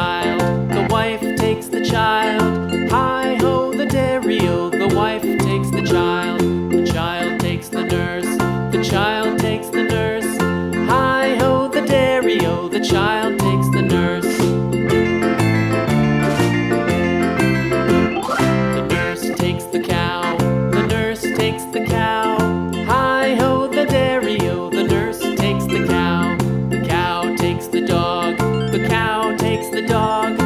child, the wife takes the child. Hi-ho, the dairy-o, the wife takes the child takes the nurse, the child takes the nurse. Hi-ho, the dairy-o, the child takes the nurse. The nurse takes the cow, the nurse takes the cow. Hi-ho, the dairy-o, the nurse takes the cow. The cow takes the dog, the cow takes the dog.